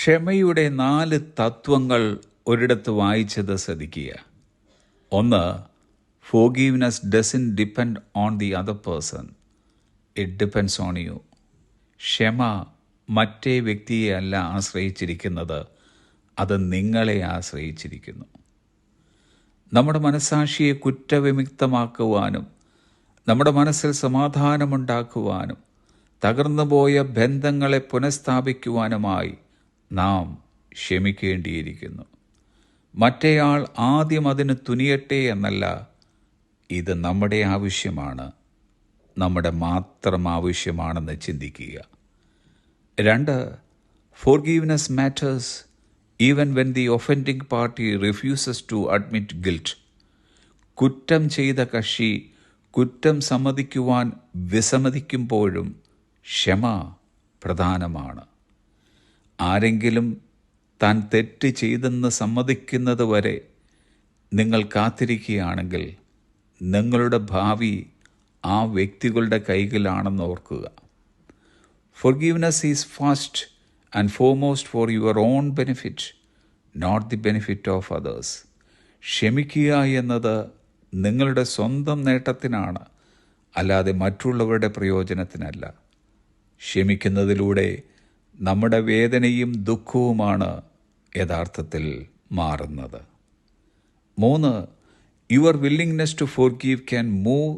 ക്ഷമയുടെ 4 തത്വങ്ങൾ ഒരിടത്ത് വായിച്ചത് ശ്രദ്ധിക്കുക. 1. Forgiveness doesn't depend on the other person. It depends on you. ക്ഷമ മറ്റേ വ്യക്തിയെ അല്ല ആശ്രയിച്ചിരിക്കുന്നത്, അത് നിങ്ങളെ ആശ്രയിച്ചിരിക്കുന്നു. നമ്മുടെ മനസ്സാക്ഷിയെ കുറ്റവിമുക്തമാക്കുവാനും നമ്മുടെ മനസ്സിൽ സമാധാനമുണ്ടാക്കുവാനും തകർന്നുപോയ ബന്ധങ്ങളെ പുനഃസ്ഥാപിക്കുവാനുമായി നാം ക്ഷമിക്കേണ്ടിയിരിക്കുന്നു. മറ്റേയാൾ ആദ്യം അതിന് തുനിയട്ടെ എന്നല്ല, ഇത് നമ്മുടെ ആവശ്യമാണ്, നമ്മുടെ മാത്രം ആവശ്യമാണെന്ന് ചിന്തിക്കുക. 2. Forgiveness matters even when the offending party refuses to admit guilt. കുറ്റം ചെയ്ത കക്ഷി കുറ്റം സമ്മതിക്കുവാൻ വിസമ്മതിക്കുമ്പോഴും ക്ഷമ പ്രധാനമാണ്. ആരെങ്കിലും താൻ തെറ്റ് ചെയ്തെന്ന് സമ്മതിക്കുന്നത് വരെ നിങ്ങൾ കാത്തിരിക്കുകയാണെങ്കിൽ നിങ്ങളുടെ ഭാവി ആ വ്യക്തികളുടെ കൈകളിലാണെന്ന് ഓർക്കുക. Forgiveness is first and foremost for your own benefit, not the benefit of others. ക്ഷമിക്കുക എന്നത് നിങ്ങളുടെ സ്വന്തം നേട്ടത്തിനാണ്, അല്ലാതെ മറ്റുള്ളവരുടെ പ്രയോജനത്തിനല്ല. ക്ഷമിക്കുന്നതിലൂടെ നമ്മുടെ വേദനയും ദുഃഖവുമാണ് യഥാർത്ഥത്തിൽ മാറുന്നത്. 3. Your willingness to forgive can move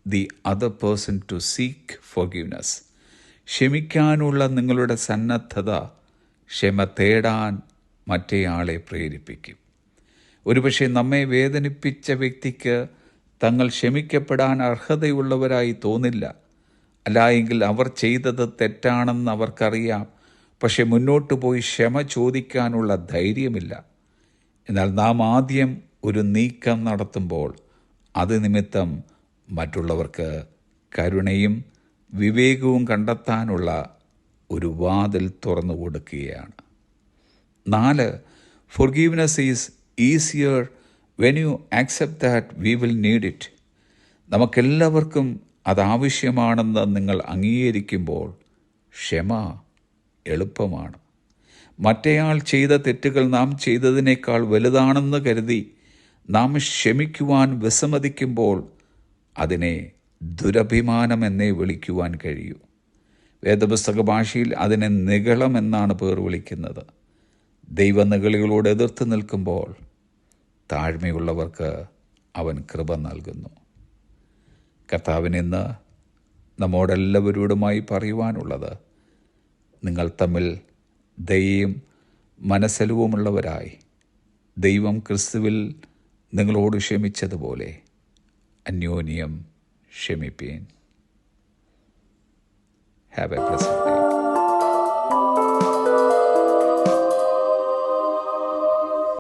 the other person to seek forgiveness. ക്ഷമിക്കാനുള്ള നിങ്ങളുടെ സന്നദ്ധത ക്ഷമ തേടാൻ മറ്റേയാളെ പ്രേരിപ്പിക്കും. ഒരുപക്ഷെ നമ്മെ വേദനിപ്പിച്ച വ്യക്തിക്ക് തങ്ങൾ ക്ഷമിക്കപ്പെടാൻ അർഹതയുള്ളവരായി തോന്നില്ല. അല്ലായെങ്കിൽ അവർ ചെയ്തത് തെറ്റാണെന്ന് അവർക്കറിയാം. പക്ഷെ മുന്നോട്ട് പോയി ക്ഷമ ചോദിക്കാനുള്ള ധൈര്യമില്ല. എന്നാൽ നാം ആദ്യം ഒരു നീക്കം നടത്തുമ്പോൾ അത് നിമിത്തം മറ്റുള്ളവർക്ക് കരുണയും വിവേകവും കണ്ടെത്താനുള്ള ഒരു വാതിൽ തുറന്നു കൊടുക്കുകയാണ്. 4. Forgiveness is easier when you accept that we will need it. നമുക്കെല്ലാവർക്കും അതാവശ്യമാണെന്ന് നിങ്ങൾ അംഗീകരിക്കുമ്പോൾ ക്ഷമ എളുപ്പമാണ്. മറ്റേയാൾ ചെയ്ത തെറ്റുകൾ നാം ചെയ്തതിനേക്കാൾ വലുതാണെന്ന് കരുതി നാം ക്ഷമിക്കുവാൻ വിസമ്മതിക്കുമ്പോൾ അതിനെ ദുരഭിമാനമെന്നേ വിളിക്കുവാൻ കഴിയൂ. വേദപുസ്തക ഭാഷയിൽ അതിനെ നിഗളം എന്നാണ് പേർ വിളിക്കുന്നത്. ദൈവനിഗളികളോട് എതിർത്ത് നിൽക്കുമ്പോൾ താഴ്മയുള്ളവർക്ക് അവൻ കൃപ നൽകുന്നു. കർത്താവിന് ഇന്ന് നമ്മോടെല്ലാവരോടുമായി പറയുവാനുള്ളത്, നിങ്ങൾ തമ്മിൽ ദയയും മനസ്സലിവുമുള്ളവരായി ദൈവം ക്രിസ്തുവിൽ നിങ്ങളോട് ക്ഷമിച്ചതുപോലെ അന്യോന്യം ക്ഷമിപ്പീൻ. Have a blessed day.